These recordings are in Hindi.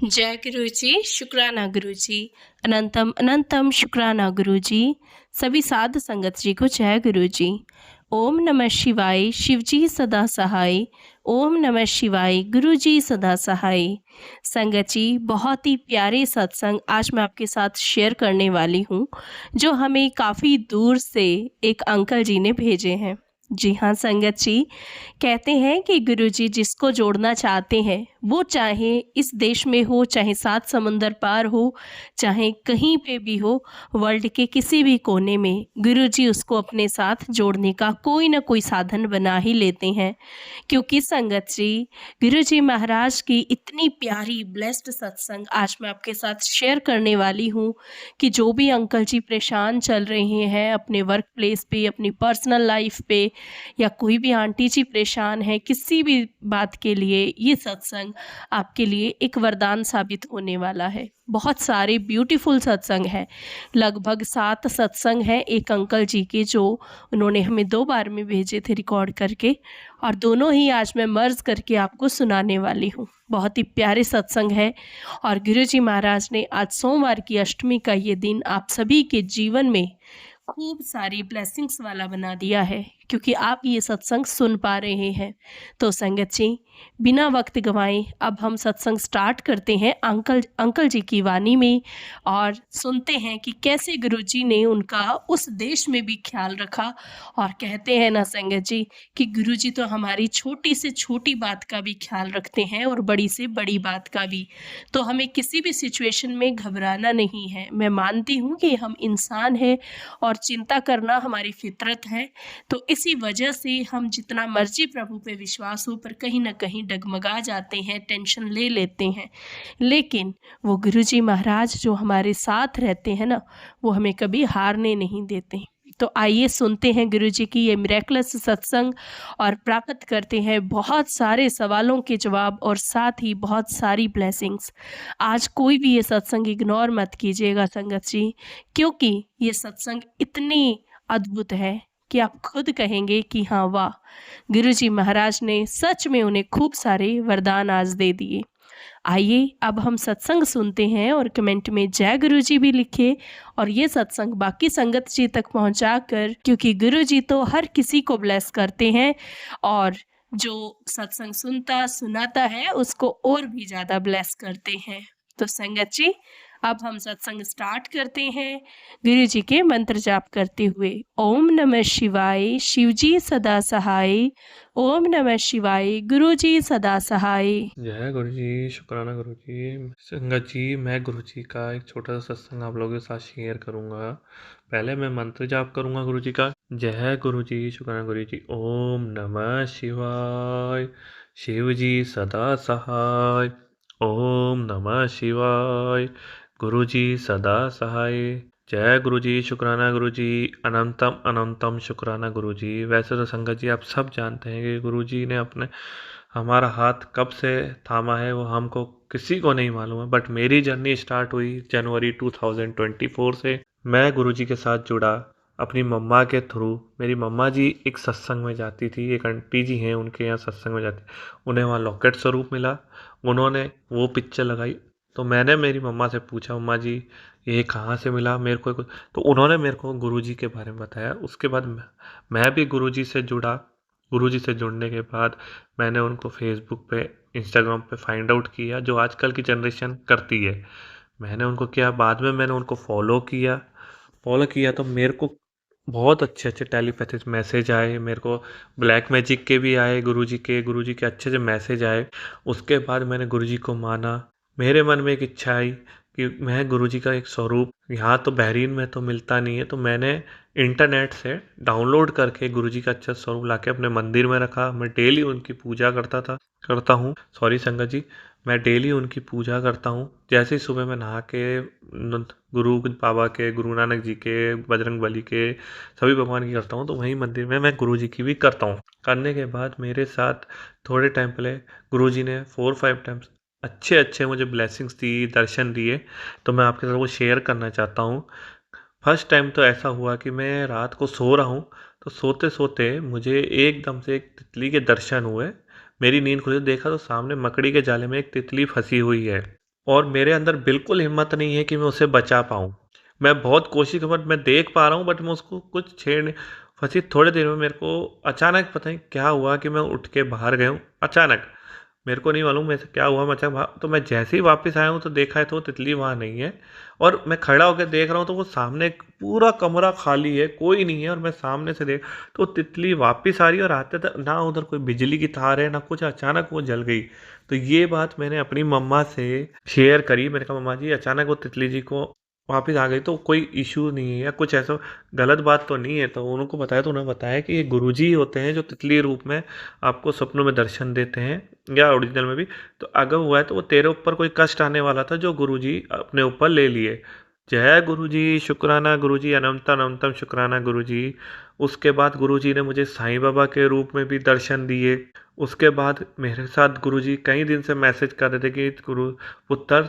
जय गुरु जी, शुक्राना गुरु जी, अनंतम अनंतम शुक्राना गुरु जी। सभी साध संगत जी को जय गुरु जी। ओम नमः शिवाय, शिव जी सदा सहाय। ओम नमः शिवाय, गुरु जी सदा सहाय। संगत जी, बहुत ही प्यारे सत्संग आज मैं आपके साथ शेयर करने वाली हूँ, जो हमें काफ़ी दूर से एक अंकल जी ने भेजे हैं। जी हाँ संगत जी, कहते हैं कि गुरुजी जिसको जोड़ना चाहते हैं वो चाहे इस देश में हो, चाहे 7 समुंदर पार हो, चाहे कहीं पे भी हो, वर्ल्ड के किसी भी कोने में गुरुजी उसको अपने साथ जोड़ने का कोई ना कोई साधन बना ही लेते हैं। क्योंकि संगत जी, गुरुजी महाराज की इतनी प्यारी ब्लेस्ड सत्संग आज मैं आपके साथ शेयर करने वाली हूँ कि जो भी अंकल जी परेशान चल रहे हैं अपने वर्क प्लेस पे, अपनी पर्सनल लाइफ पे, या कोई भी आंटी जी परेशान है किसी भी बात के लिए, ये सत्संग आपके लिए एक वरदान साबित होने वाला है। बहुत सारे ब्यूटीफुल सत्संग हैं, लगभग 7 सत्संग हैं एक अंकल जी के, जो उन्होंने हमें 2 बार में भेजे थे रिकॉर्ड करके, और दोनों ही आज मैं मर्ज करके आपको सुनाने वाली हूँ। बहुत ही प्यारे सत्संग है। और गुरुजी महाराज ने आज सोमवार की अष्टमी का ये दिन आप सभी के जीवन में खूब सारी ब्लेसिंग्स वाला बना दिया है, क्योंकि आप ये सत्संग सुन पा रहे हैं। तो संगत जी, बिना वक्त गंवाए अब हम सत्संग स्टार्ट करते हैं अंकल जी की वाणी में, और सुनते हैं कि कैसे गुरुजी ने उनका उस देश में भी ख्याल रखा। और कहते हैं ना संगत जी कि गुरुजी तो हमारी छोटी से छोटी बात का भी ख्याल रखते हैं और बड़ी से बड़ी बात का भी। तो हमें किसी भी सिचुएशन में घबराना नहीं है। मैं मानती हूँ कि हम इंसान हैं और चिंता करना हमारी फितरत है, तो इसी वजह से हम जितना मर्जी प्रभु पे विश्वास हो पर कहीं ना कहीं डगमगा जाते हैं, टेंशन ले लेते हैं। लेकिन वो गुरुजी महाराज जो हमारे साथ रहते हैं ना, वो हमें कभी हारने नहीं देते। तो आइए सुनते हैं गुरुजी की ये मिरेकलस सत्संग और प्राप्त करते हैं बहुत सारे सवालों के जवाब और साथ ही बहुत सारी ब्लेसिंग्स। आज कोई भी ये सत्संग इग्नोर मत कीजिएगा संगत जी, क्योंकि ये सत्संग इतनी अद्भुत है कि आप खुद कहेंगे कि हाँ वाह, गुरुजी महाराज ने सच में उन्हें खूब सारे वरदान आज दे दिए। आइए अब हम सत्संग सुनते हैं और कमेंट में जय गुरुजी भी लिखे, और ये सत्संग बाकी संगत जी तक पहुंचा कर, क्योंकि गुरुजी तो हर किसी को ब्लेस करते हैं और जो सत्संग सुनता सुनाता है उसको और भी ज़्यादा ब्लेस करते हैं। तो संगत जी, अब हम सत्संग स्टार्ट करते हैं गुरु जी के मंत्र जाप करते हुए। ओम नमः शिवाय, शिव जी सदा सहाय। ओम नमः शिवाय, गुरु जी सदा सहाय। जय गुरु जी, शुक्राना गुरु जी। संगत जी, मैं गुरु जी का एक छोटा सा सत्संग आप लोगों के साथ शेयर करूंगा। पहले मैं मंत्र जाप करूंगा गुरु जी का। जय गुरु जी, शुक्राना गुरु जी। ओम नमः शिवाय, शिव जी सदा सहाय। ओम नमः शिवाय, गुरु जी सदा सहाय। जय गुरु जी, शुक्राना गुरु जी, अनंतम अनंतम शुक्राना गुरु जी। वैसे तो संगत जी आप सब जानते हैं कि गुरु जी ने अपने हमारा हाथ कब से थामा है वो हमको किसी को नहीं मालूम है, बट मेरी जर्नी स्टार्ट हुई जनवरी 2024 से। मैं गुरुजी के साथ जुड़ा अपनी मम्मा के थ्रू। मेरी मम्मा जी एक सत्संग में जाती थी, एक आंटी जी हैं उनके यहाँ सत्संग में जाती, उन्हें वहाँ लॉकेट स्वरूप मिला, उन्होंने वो पिक्चर लगाई। तो मैंने मेरी मम्मा से पूछा, मम्मा जी ये कहाँ से मिला मेरे को कुछ, तो उन्होंने मेरे को गुरुजी के बारे में बताया। उसके बाद मैं भी गुरुजी से जुड़ा। गुरुजी से जुड़ने के बाद मैंने उनको फेसबुक पे, इंस्टाग्राम पे फाइंड आउट किया, जो आजकल की जनरेशन करती है। मैंने उनको किया, बाद में मैंने उनको फॉलो किया तो मेरे को बहुत अच्छे अच्छे टेलीपैथिक मैसेज आए। मेरे को ब्लैक मैजिक के भी आए, गुरुजी के अच्छे से मैसेज आए। उसके बाद मैंने गुरुजी को माना। मेरे मन में एक इच्छा आई कि मैं गुरुजी का एक स्वरूप यहाँ तो बहरीन में तो मिलता नहीं है, तो मैंने इंटरनेट से डाउनलोड करके गुरुजी का अच्छा स्वरूप लाके अपने मंदिर में रखा। मैं डेली उनकी पूजा करता हूँ, सॉरी संगत जी, मैं डेली उनकी पूजा करता हूँ। जैसे ही सुबह मैं नहा के गुरु बाबा के, गुरु नानक जी के, बजरंग बली के, सभी भगवान की करता हूँ, तो वहीं मंदिर में मैं गुरु जी की भी करता हूँ। करने के बाद मेरे साथ थोड़े टाइम पहले गुरु जी ने 4-5 टाइम्स अच्छे अच्छे मुझे ब्लेसिंग्स दी, दर्शन दिए, तो मैं आपके साथ वो शेयर करना चाहता हूँ। फर्स्ट टाइम तो ऐसा हुआ कि मैं रात को सो रहा हूँ, तो सोते सोते मुझे एकदम से एक तितली के दर्शन हुए। मेरी नींद खुली, देखा तो सामने मकड़ी के जाले में एक तितली फंसी हुई है। और मेरे अंदर बिल्कुल हिम्मत नहीं है कि मैं उसे बचा पाऊँ। मैं बहुत कोशिश बट मैं देख पा रहा हूँ बट मैं उसको कुछ छेड़ नहीं। फँसी थोड़ी देर में मेरे को अचानक पता नहीं क्या हुआ कि मैं उठ के बाहर गया हूँ, अचानक। मेरे को नहीं मालूम ऐसे क्या हुआ, मैं अचानक तो मैं जैसे ही वापस आया हूँ तो देखा है तो वो तितली वहाँ नहीं है। और मैं खड़ा होकर देख रहा हूँ तो वो सामने एक पूरा कमरा खाली है, कोई नहीं है, और मैं सामने से देख तो तितली वापस आ रही है और आते तक ना उधर कोई बिजली की तार है ना कुछ, अचानक वो जल गई। तो ये बात मैंने अपनी मम्मा से शेयर करी। मैंने कहा मम्मा जी अचानक वो तितली जी को वापस आ गई तो कोई इशू नहीं है या कुछ ऐसा गलत बात तो नहीं है। तो उनको बताया तो उन्होंने बताया कि ये गुरुजी ही होते हैं जो तितली रूप में आपको सपनों में दर्शन देते हैं, या ओरिजिनल में भी। तो अगर हुआ है तो वो तेरे ऊपर कोई कष्ट आने वाला था जो गुरुजी अपने ऊपर ले लिए। जय गुरुजी, शुक्राना गुरुजी, अनंतम अनंतम शुक्राना गुरुजी। उसके बाद गुरुजी ने मुझे साईं बाबा के रूप में भी दर्शन दिए। उसके बाद मेरे साथ गुरुजी कई दिन से मैसेज कर रहे थे कि गुरु पुत्र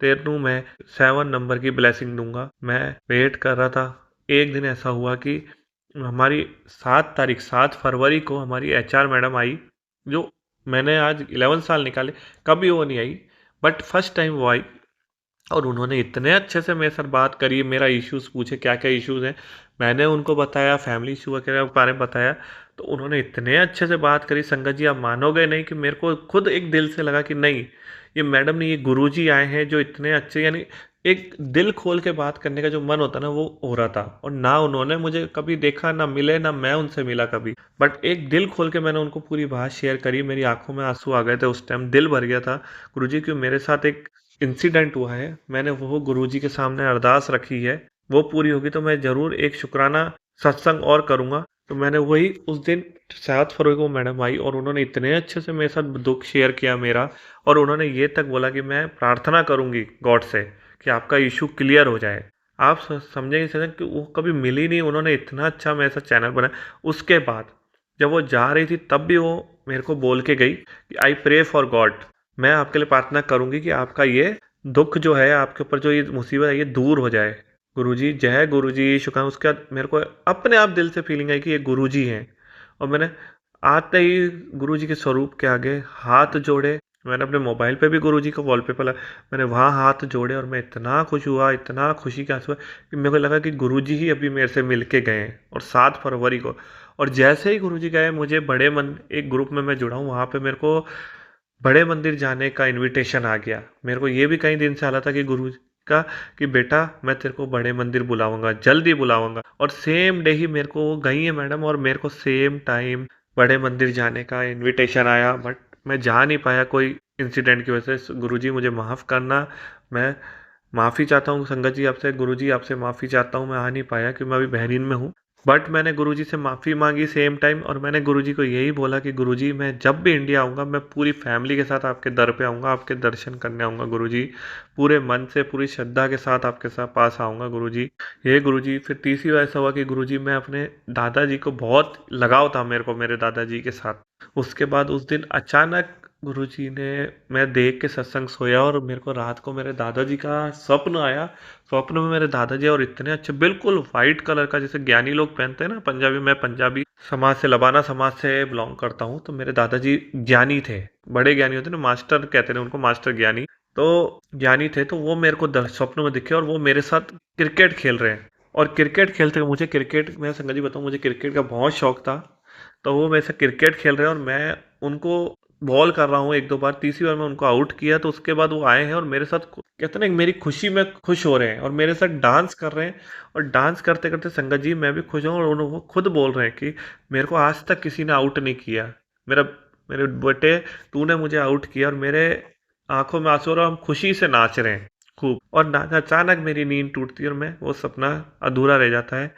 तेनू मैं 7 नंबर की ब्लेसिंग दूंगा। मैं वेट कर रहा था। एक दिन ऐसा हुआ कि हमारी 7 तारीख 7 फरवरी को हमारी एचआर मैडम आई, जो मैंने आज 11 साल निकाले कभी वो नहीं आई, बट फर्स्ट टाइम वो आई। और उन्होंने इतने अच्छे से मेरे साथ बात करी, मेरा इश्यूज़ पूछे क्या क्या इश्यूज़ हैं, मैंने उनको बताया फैमिली इशू वगैरह के बारे में बताया। तो उन्होंने इतने अच्छे से बात करी संगत जी, आप मानोगे नहीं कि मेरे को खुद एक दिल से लगा कि नहीं, ये मैडम नहीं, ये गुरुजी आए हैं जो इतने अच्छे, यानी एक दिल खोल के बात करने का जो मन होता है ना वो हो रहा था। और ना उन्होंने मुझे कभी देखा, ना मिले, ना मैं उनसे मिला कभी, बट एक दिल खोल के मैंने उनको पूरी बात शेयर करी। मेरी आंखों में आंसू आ गए थे उस टाइम, दिल भर गया था। गुरुजी क्यों मेरे साथ एक इंसिडेंट हुआ है, मैंने वो गुरुजी के सामने अरदास रखी है, वो पूरी होगी तो मैं ज़रूर एक शुक्राना सत्संग और करूँगा। तो मैंने वही उस दिन 7 फरवरी को मैडम आई और उन्होंने इतने अच्छे से मेरे साथ दुख शेयर किया मेरा। और उन्होंने ये तक बोला कि मैं प्रार्थना करूँगी गॉड से कि आपका इशू क्लियर हो जाए। आप समझेंगे सर कि वो कभी मिली नहीं, उन्होंने इतना अच्छा मेरे साथ चैनल बनाया। उसके बाद जब वो जा रही थी तब भी वो मेरे को बोल के गई कि आई प्रे फॉर गॉड, मैं आपके लिए प्रार्थना करूंगी कि आपका ये दुख जो है, आपके ऊपर जो ये मुसीबत है, ये दूर हो जाए। गुरुजी जय गुरुजी शुक्र। उसके बाद मेरे को अपने आप दिल से फीलिंग आई कि ये गुरुजी हैं। और मैंने आते ही गुरुजी के स्वरूप के आगे हाथ जोड़े। मैंने अपने मोबाइल पे भी गुरुजी का वॉलपेपर लगा, मैंने वहाँ हाथ जोड़े और मैं इतना खुश हुआ, इतना खुशी का आंसू हुआ कि मेरे को लगा कि गुरुजी ही अभी मेरे से मिल के गए हैं। और 7 फरवरी को, और जैसे ही गुरुजी गए, मुझे बड़े मन एक ग्रुप में मैं जुड़ा हूँ, वहाँ पे मेरे को बड़े मंदिर जाने का इनविटेशन आ गया। मेरे को ये भी कई दिन से आ रहा था कि गुरु का कि बेटा मैं तेरे को बड़े मंदिर बुलाऊंगा, जल्दी बुलाऊंगा। और सेम डे ही मेरे को वो गई है मैडम, और मेरे को सेम टाइम बड़े मंदिर जाने का इनविटेशन आया, बट मैं जा नहीं पाया कोई इंसिडेंट की वजह से। गुरुजी मुझे माफ़ करना, मैं माफ़ी चाहता हूँ संगत जी आपसे, गुरुजी आपसे माफ़ी चाहता हूँ, मैं आ नहीं पाया क्योंकि मैं अभी बहरीन में हूँ। बट मैंने गुरुजी से माफ़ी मांगी सेम टाइम, और मैंने गुरुजी को यही बोला कि गुरुजी मैं जब भी इंडिया आऊँगा मैं पूरी फैमिली के साथ आपके दर पे आऊँगा, आपके दर्शन करने आऊँगा गुरुजी, पूरे मन से पूरी श्रद्धा के साथ आपके साथ पास आऊँगा गुरुजी। ये गुरुजी फिर तीसरी बार ऐसा हुआ कि गुरुजी मैं अपने दादाजी को बहुत लगाव था मेरे को मेरे दादाजी के साथ। उसके बाद उस दिन अचानक गुरुजी ने, मैं देख के सत्संग सोया और मेरे को रात को मेरे दादाजी का स्वप्न आया। स्वप्न में मेरे दादाजी, और इतने अच्छे बिल्कुल वाइट कलर का जैसे ज्ञानी लोग पहनते हैं ना पंजाबी, मैं पंजाबी समाज से, लबाना समाज से बिलोंग करता हूँ, तो मेरे दादाजी ज्ञानी थे, बड़े ज्ञानी होते ना, मास्टर कहते हैं उनको, मास्टर ज्ञानी। तो ज्ञानी थे, तो वो मेरे को स्वप्न में दिखे और वो मेरे साथ क्रिकेट खेल रहे हैं। और क्रिकेट खेलते हुए मुझे क्रिकेट, मैं संगत जी बताऊँ मुझे क्रिकेट का बहुत शौक था। तो वो मेरे से क्रिकेट खेल रहे हैं और मैं उनको बॉल कर रहा हूँ एक दो बार, तीसरी बार मैं उनको आउट किया। तो उसके बाद वो आए हैं और मेरे साथ कहते हैं ना मेरी खुशी में खुश हो रहे हैं और मेरे साथ डांस कर रहे हैं। और डांस करते करते संगत जी मैं भी खुश हूँ, और वो खुद बोल रहे हैं कि मेरे को आज तक किसी ने आउट नहीं किया, मेरा मेरे बेटे तूने मुझे आउट किया। और मेरे आंखों में आंसू और हम खुशी से नाच रहे हैं खूब। और अचानक मेरी नींद टूटती है और मैं वो सपना अधूरा रह जाता है।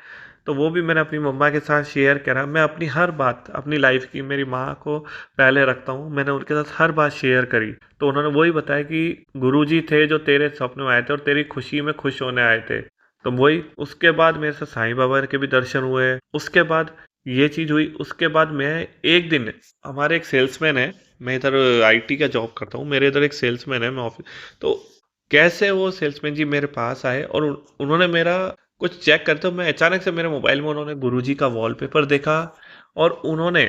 तो वो भी मैंने अपनी मम्मा के साथ शेयर करा। मैं अपनी हर बात अपनी लाइफ की मेरी माँ को पहले रखता हूँ, मैंने उनके साथ हर बात शेयर करी। तो उन्होंने वही बताया कि गुरुजी थे जो तेरे सपने में आए थे और तेरी खुशी में खुश होने आए थे। तो वही उसके बाद मेरे साथ साईं बाबा के भी दर्शन हुए। उसके बाद ये चीज़ हुई। उसके बाद मैं एक दिन, हमारे एक सेल्समैन है, मैं इधर आईटी का जॉब करता हूँ, मेरे इधर एक सेल्समैन है, मैं ऑफिस, तो कैसे वो सेल्समैन जी मेरे पास आए और उन्होंने मेरा कुछ चेक करते हो, मैं अचानक से मेरे मोबाइल में उन्होंने गुरुजी का वॉलपेपर देखा और उन्होंने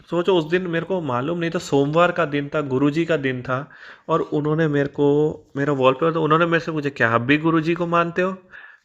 सोचो उस दिन मेरे को मालूम नहीं था, सोमवार का दिन था, गुरुजी का दिन था, और उन्होंने मेरे को मेरा वॉलपेपर, तो उन्होंने मेरे से पूछा क्या आप भी गुरुजी को मानते हो?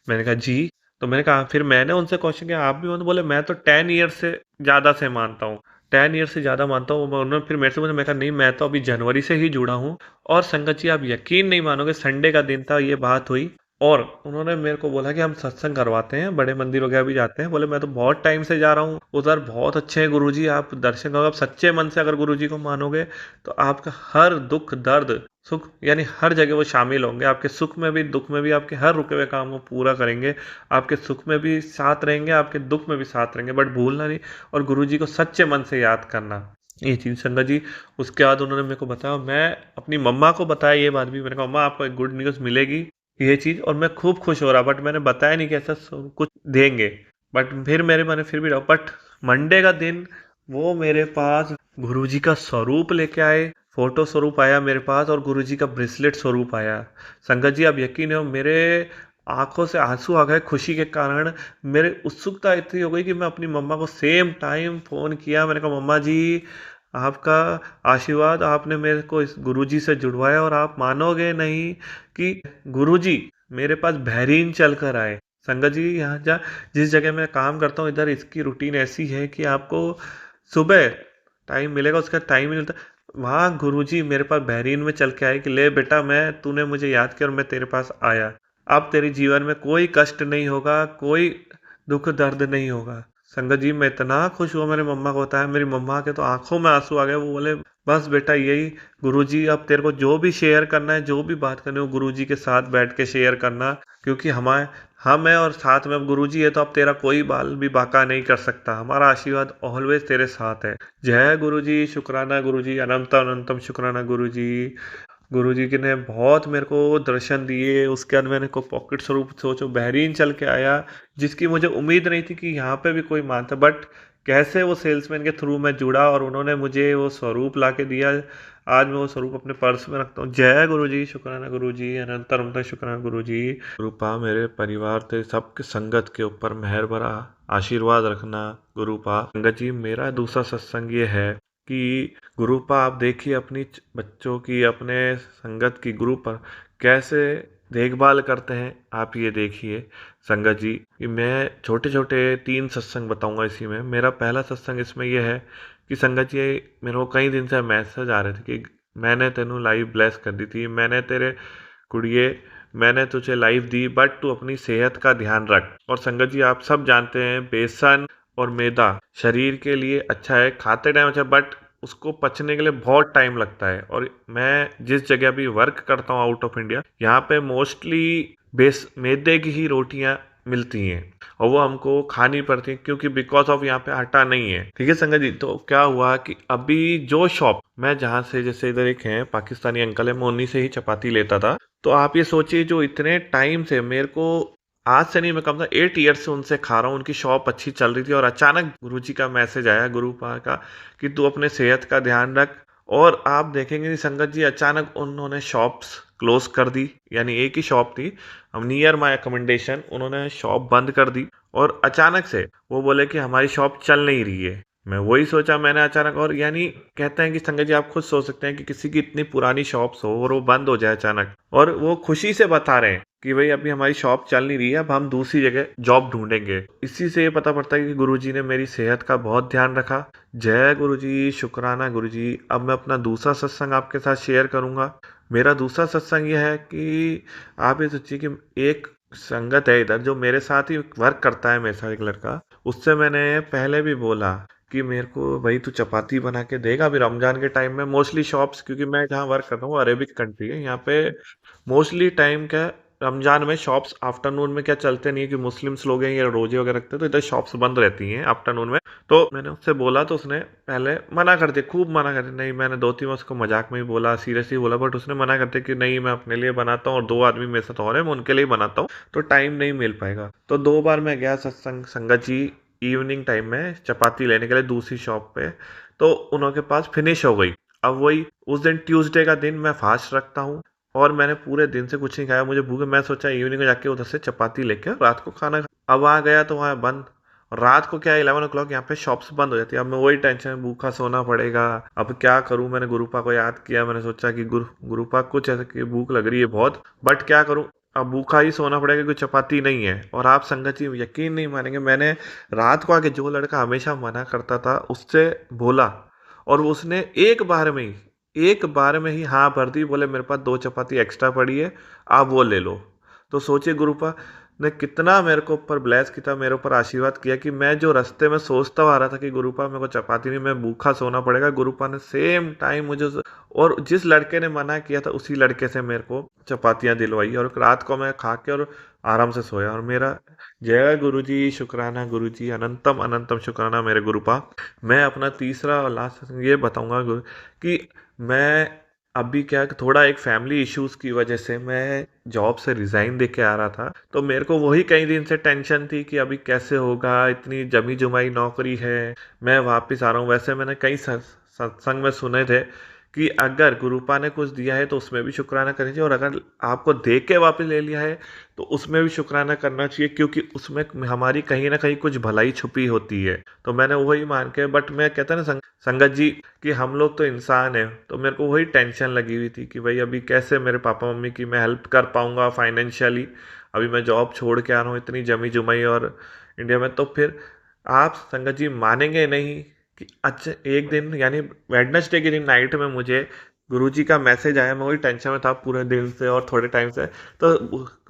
मैंने कहा जी। तो मैंने कहा, फिर मैंने उनसे क्वेश्चन किया आप भी मानते? बोले मैं तो 10 ईयर से ज़्यादा से मानता हूँ, 10 ईयर से ज़्यादा मानता हूँ। उन्होंने फिर मेरे से पूछा, मैं कहा नहीं, मैं तो अभी जनवरी से ही जुड़ा हूँ। और संगत जी आप यकीन नहीं मानोगे, संडे का दिन था, ये बात हुई, और उन्होंने मेरे को बोला कि हम सत्संग करवाते हैं, बड़े मंदिर वगैरह भी जाते हैं। बोले मैं तो बहुत टाइम से जा रहा हूँ उधर, बहुत अच्छे हैं गुरुजी, आप दर्शन करो, आप सच्चे मन से अगर गुरुजी को मानोगे तो आपका हर दुख दर्द सुख यानी हर जगह वो शामिल होंगे, आपके सुख में भी दुख में भी आपके हर रुके हुए काम को पूरा करेंगे, आपके सुख में भी साथ रहेंगे, आपके दुख में भी साथ रहेंगे, बट भूलना नहीं, और गुरुजी को सच्चे मन से याद करना, ये चीज़ संगत जी। उसके बाद उन्होंने मेरे को बताया, मैं अपनी मम्मा को बताया ये बात भी, मैंने कहा मम्मा आपको एक गुड न्यूज़ मिलेगी, ये चीज़, और मैं खूब खुश हो रहा, बट मैंने बताया नहीं कि ऐसा कुछ देंगे, बट फिर मेरे मैंने फिर भी रहा, बट मंडे का दिन वो मेरे पास गुरुजी का स्वरूप लेके आए, फोटो स्वरूप आया मेरे पास, और गुरुजी का ब्रेसलेट स्वरूप आया। संगत जी आप यकीन हो, मेरे आंखों से आंसू आ गए खुशी के कारण। मेरे उत्सुकता इतनी हो गई कि मैं अपनी मम्मा को सेम टाइम फ़ोन किया, मैंने कहा मम्मा जी आपका आशीर्वाद, आपने मेरे को इस गुरुजी से जुड़वाया, और आप मानोगे नहीं कि गुरुजी मेरे पास बहरीन चल कर आए। संगत जी यहाँ जिस जगह मैं काम करता हूँ, इधर इसकी रूटीन ऐसी है कि आपको सुबह टाइम मिलेगा, उसका टाइम ही नहीं मिलता। वहाँ गुरुजी मेरे पास बहरीन में चल के आए कि ले बेटा, मैं तूने मुझे याद किया और मैं तेरे पास आया, अब तेरे जीवन में कोई कष्ट नहीं होगा, कोई दुख दर्द नहीं होगा। संगत जी मैं इतना खुश हुआ, मेरे मम्मा को बताया, मेरी मम्मा के तो आंखों में आंसू आ गए, वो बोले बस बेटा यही, गुरुजी अब तेरे को जो भी शेयर करना है, जो भी बात करनी है, वो गुरुजी के साथ बैठ के शेयर करना, क्योंकि हमारे हम हैं और साथ में अब गुरुजी है, तो अब तेरा कोई बाल भी बांका नहीं कर सकता, हमारा आशीर्वाद ऑलवेज तेरे साथ है। जय गुरुजी, शुक्राना गुरुजी, अनंत अनंतम शुक्राना गुरुजी। गुरुजी के ने बहुत मेरे को दर्शन दिए। उसके बाद मैंने को पॉकेट स्वरूप सोचो बहरीन चल के आया, जिसकी मुझे उम्मीद नहीं थी कि यहाँ पे भी कोई मानता, बट कैसे वो सेल्समैन के थ्रू मैं जुड़ा और उन्होंने मुझे वो स्वरूप ला के दिया। आज मैं वो स्वरूप अपने पर्स में रखता हूँ। जय गुरुजी, शुक्राना गुरुजी, अनंत अनंत शुक्राना गुरुजी। गुरुपा मेरे परिवार ते सबके संगत के ऊपर मेहर भरा आशीर्वाद रखना। गुरुपा संगत जी मेरा दूसरा सत्संग ये है कि गुरुपा आप देखिए अपनी बच्चों की, अपने संगत की गुरु पर कैसे देखभाल करते हैं। आप ये देखिए संगत जी कि मैं छोटे छोटे 3 सत्संग बताऊंगा इसी में। मेरा पहला सत्संग इसमें यह है कि संगत जी मेरे को कई दिन से मैसेज आ रहे थे कि मैंने तेनू लाइव ब्लेस कर दी थी, मैंने तेरे कुड़िए मैंने तुझे लाइव दी, बट तू अपनी सेहत का ध्यान रख। और संगत जी आप सब जानते हैं बेसन और मैदा शरीर के लिए अच्छा है, खाते टाइम अच्छा, बट उसको पचने के लिए बहुत टाइम लगता है। और मैं जिस जगह भी वर्क करता हूँ आउट ऑफ इंडिया, यहाँ पे मोस्टली मैदे की ही रोटियां मिलती हैं और वो हमको खानी पड़ती है, क्योंकि बिकॉज ऑफ यहाँ पे आटा नहीं है। ठीक है संगत जी, तो क्या हुआ कि अभी जो शॉप मैं जहाँ से, जैसे इधर एक है पाकिस्तानी अंकल है, मैं उन्हीं से ही चपाती लेता था। तो आप ये सोचिए जो इतने टाइम से मेरे को, आज से नहीं मैं कम से 8 ईयर से उनसे खा रहा हूँ, उनकी शॉप अच्छी चल रही थी, और अचानक गुरुजी का मैसेज आया गुरुपा का कि तू अपने सेहत का ध्यान रख। और आप देखेंगे संगत जी अचानक उन्होंने शॉप्स क्लोज कर दी, यानी एक ही शॉप थी, हम नियर माई अकोमोडेशन, उन्होंने शॉप बंद कर दी। और अचानक से वो बोले कि हमारी शॉप चल नहीं रही है। मैं वही सोचा मैंने अचानक, और यानी कहते हैं कि संगत जी आप खुद सोच सकते हैं कि किसी की इतनी पुरानी शॉप्स हो और वो बंद हो जाए अचानक, और वो खुशी से बता रहे हैं कि भाई अभी हमारी शॉप चल नहीं रही है, अब हम दूसरी जगह जॉब ढूंढेंगे। इसी से ये पता पड़ता है कि गुरुजी ने मेरी सेहत का बहुत ध्यान रखा। जय गुरुजी, शुक्राना गुरुजी। अब मैं अपना दूसरा सत्संग आपके साथ शेयर करूंगा। मेरा दूसरा सत्संग यह है कि आप ये सोचिए कि एक संगत है इधर जो मेरे साथ ही वर्क करता है, मेरे साथ एक लड़का, उससे मैंने पहले भी बोला कि मेरे को भाई तू चपाती बना के देगा। अभी रमजान के टाइम में मोस्टली शॉप्स, क्योंकि मैं जहाँ वर्क करता हूँ अरेबिक कंट्री है, यहाँ पे मोस्टली टाइम क्या रमजान में शॉप्स आफ्टरनून में क्या चलते नहीं है कि मुस्लिम्स लोग हैं या रोजे वगैरह रखते हैं, तो इधर शॉप्स बंद रहती हैं आफ्टरनून में। तो मैंने उससे बोला तो उसने पहले मना कर दिया, खूब मना कर दिया। नहीं, मैंने 2-3 बार उसको मजाक में ही बोला, सीरियसली बोला, बट उसने मना कर दिया कि नहीं मैं अपने लिए बनाता हूँ और 2 आदमी मेरे साथ और हैं, मैं उनके लिए बनाता हूँ, तो टाइम नहीं मिल पाएगा। तो 2 बार मैं गया सत्संग संगत जी इवनिंग टाइम में चपाती लेने के लिए दूसरी शॉप पे, तो उनके पास फिनिश हो गई। अब वही उस दिन ट्यूसडे का दिन मैं फास्ट रखता हूँ और मैंने पूरे दिन से कुछ नहीं खाया, मुझे भूख है, मैं सोचा इवनिंग में जाके उधर से चपाती लेके रात को खाना अब आ गया तो वहाँ बंद। और रात को क्या 11 o'clock यहाँ पे शॉप्स बंद हो जाती है। अब मैं वही टेंशन में भूखा सोना पड़ेगा। अब क्या करूं, मैंने गुरुपा को याद किया, मैंने सोचा कि गुरुपा कुछ ऐसा कि भूख लग रही है बहुत, बट क्या करूं, अब भूखा ही सोना पड़ेगा, कोई चपाती नहीं है। और आप संगत जी यकीन नहीं मानेंगे, मैंने रात को आके जो लड़का हमेशा मना करता था उससे बोला, और उसने एक बार में ही हाँ भर दी। बोले मेरे पास 2 चपाती एक्स्ट्रा पड़ी है, आप वो ले लो। तो सोचिए गुरुपा ने कितना मेरे को ऊपर ब्लेस किया, मेरे ऊपर आशीर्वाद किया कि मैं जो रास्ते में सोचता आ रहा था कि गुरुपा मेरे को चपाती नहीं, मैं भूखा सोना पड़ेगा, गुरुपा ने सेम टाइम मुझे और जिस लड़के ने मना किया था उसी लड़के से मेरे को चपातियां दिलवाई, और रात को मैं खा के और आराम से सोया। और मेरा जय गुरु जी, शुक्राना गुरु जी, अनंतम अनंतम शुक्राना मेरे गुरुपा। मैं अपना तीसरा और लास्ट ये बताऊंगा कि मैं अभी क्या है कि थोड़ा एक फैमिली इश्यूज की वजह से मैं जॉब से रिजाइन दे के आ रहा था, तो मेरे को वही कई दिन से टेंशन थी कि अभी कैसे होगा, इतनी जमी जुमाई नौकरी है, मैं वापस आ रहा हूँ। वैसे मैंने कई सत्संग में सुने थे कि अगर गुरुपा ने कुछ दिया है तो उसमें भी शुक्राना करना चाहिए, और अगर आपको दे के वापस ले लिया है तो उसमें भी शुक्राना करना चाहिए, क्योंकि उसमें हमारी कहीं ना कहीं कुछ भलाई छुपी होती है। तो मैंने वही मान के, बट मैं कहता ना संगत जी कि हम लोग तो इंसान हैं, तो मेरे को वही टेंशन लगी हुई थी कि भाई अभी कैसे मेरे पापा मम्मी की मैं हेल्प कर पाऊंगा फाइनेंशियली। अभी मैं जॉब छोड़ के आ रहा हूँ इतनी जमी जुमाई और इंडिया में। तो फिर आप संगत जी मानेंगे नहीं कि अच्छा एक दिन यानी वेडनेसडे के दिन नाइट में मुझे गुरुजी का मैसेज आया। मैं वही टेंशन में था पूरे दिन से और थोड़े टाइम से। तो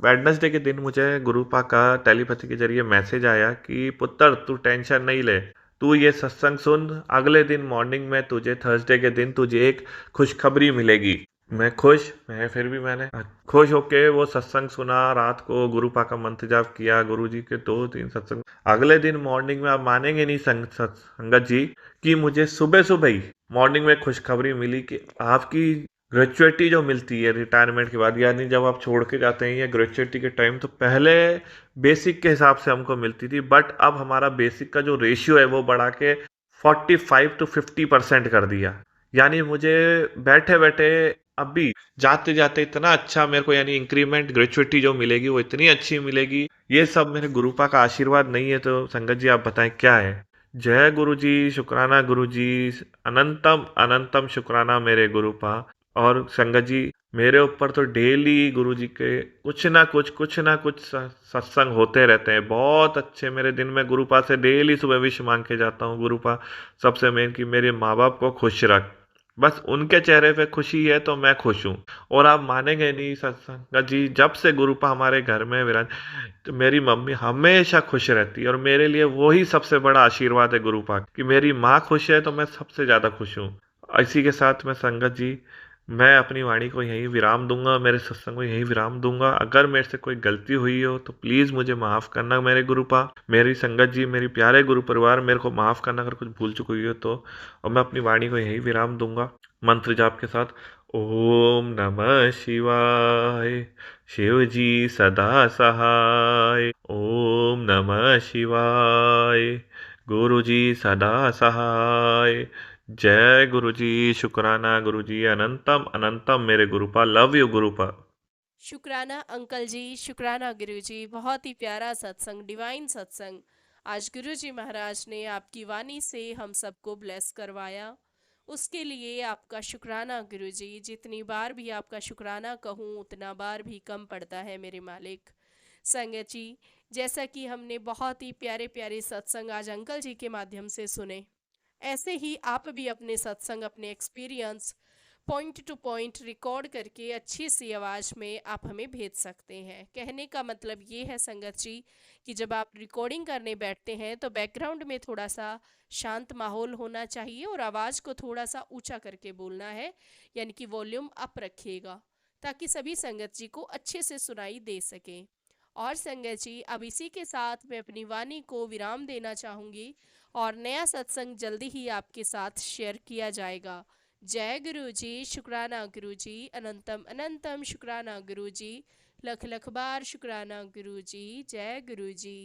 वेडनेसडे के दिन मुझे गुरुपा का टेलीपैथी के जरिए मैसेज आया कि पुत्र तू टेंशन नहीं ले, तू ये सत्संग सुन, अगले दिन मॉर्निंग में तुझे थर्सडे के दिन तुझे एक खुशखबरी मिलेगी। मैं खुश, मैं फिर भी मैंने खुश होके वो सत्संग सुना, रात को गुरुपा का मंत्र जाप किया, गुरुजी के 2-3 सत्संग। अगले दिन मॉर्निंग में आप मानेंगे नहीं संगत जी कि मुझे सुबह सुबह ही मॉर्निंग में खुशखबरी मिली कि आपकी ग्रेचुइटी जो मिलती है रिटायरमेंट के बाद, यानी जब आप छोड़ के जाते हैं या ग्रेचुइटी के टाइम, तो पहले बेसिक के हिसाब से हमको मिलती थी, बट अब हमारा बेसिक का जो रेशियो है वो बढ़ा के 45 to 50% कर दिया। यानी मुझे बैठे बैठे अभी जाते जाते इतना अच्छा मेरे को, यानी इंक्रीमेंट ग्रेचुइटी जो मिलेगी वो इतनी अच्छी मिलेगी। ये सब मेरे गुरुपा का आशीर्वाद नहीं है तो संगत जी आप बताएं क्या है। जय गुरु जी, शुक्राना गुरु जी, अनंतम अनंतम शुक्राना मेरे गुरुपा। और संगत जी मेरे ऊपर तो डेली गुरु जी के कुछ ना कुछ सत्संग होते रहते हैं, बहुत अच्छे। मेरे दिन में गुरुपा से डेली सुबह विश मांग के जाता हूँ। गुरुपा सबसे मेन कि मेरे माँ बाप को खुश रख, बस उनके चेहरे पे खुशी है तो मैं खुश हूँ। और आप मानेंगे नहीं सत्संग जी, जब से गुरुपा हमारे घर में विराज, तो मेरी मम्मी हमेशा खुश रहती है, और मेरे लिए वही सबसे बड़ा आशीर्वाद है गुरुपा कि मेरी माँ खुश है तो मैं सबसे ज़्यादा खुश हूँ। इसी के साथ मैं संगत जी, मैं अपनी वाणी को यहीं विराम दूंगा, मेरे सत्संग को यहीं विराम दूंगा। अगर मेरे से कोई गलती हुई हो तो प्लीज़ मुझे माफ़ करना मेरे गुरुपा। मेरी संगत जी, मेरी प्यारे गुरु परिवार, मेरे को माफ़ करना अगर कुछ भूल चुकी हुई हो तो। और मैं अपनी वाणी को यहीं विराम दूंगा मंत्र जाप के साथ। ओम नमः शिवाय, शिव जी सदा सहाय। ओम नमः शिवाय, गुरु जी सदा सहाय। जय गुरु जी, शुक्राना गुरु जी, अनंतम अनंतम मेरे गुरुपा। Love you गुरुपा। शुक्राना अंकल जी, शुक्राना गुरु जी। बहुत ही प्यारा सत्संग, डिवाइन सत्संग आज गुरु जी महाराज ने आपकी वाणी से हम सबको ब्लेस करवाया। उसके लिए आपका शुक्राना गुरु जी। जितनी बार भी आपका शुक्राना कहूँ उतना बार भी कम पड़ता है मेरे मालिक। संगत जी, जैसा कि हमने बहुत ही प्यारे प्यारे सत्संग आज अंकल जी के माध्यम से सुने, ऐसे ही आप भी अपने सत्संग, अपने experience point two point record करके अच्छी सी आवाज़ में आप हमें भेज सकते हैं। कहने का मतलब ये है संगत जी कि जब आप रिकॉर्डिंग करने बैठते हैं तो बैकग्राउंड में थोड़ा सा शांत माहौल होना चाहिए और आवाज़ को थोड़ा सा ऊंचा करके बोलना है, यानी कि वॉल्यूम अप रखिएगा ताकि सभी संगत जी को अच्छे से सुनाई दे सके। और संगत जी, अब इसी के साथ मैं अपनी वाणी को विराम देना चाहूँगी और नया सत्संग जल्दी ही आपके साथ शेयर किया जाएगा। जय गुरु जी, शुक्राना गुरु जी, अनंतम अनंतम शुक्राना गुरु जी, लख लख बार शुक्राना गुरु जी। जय गुरु जी।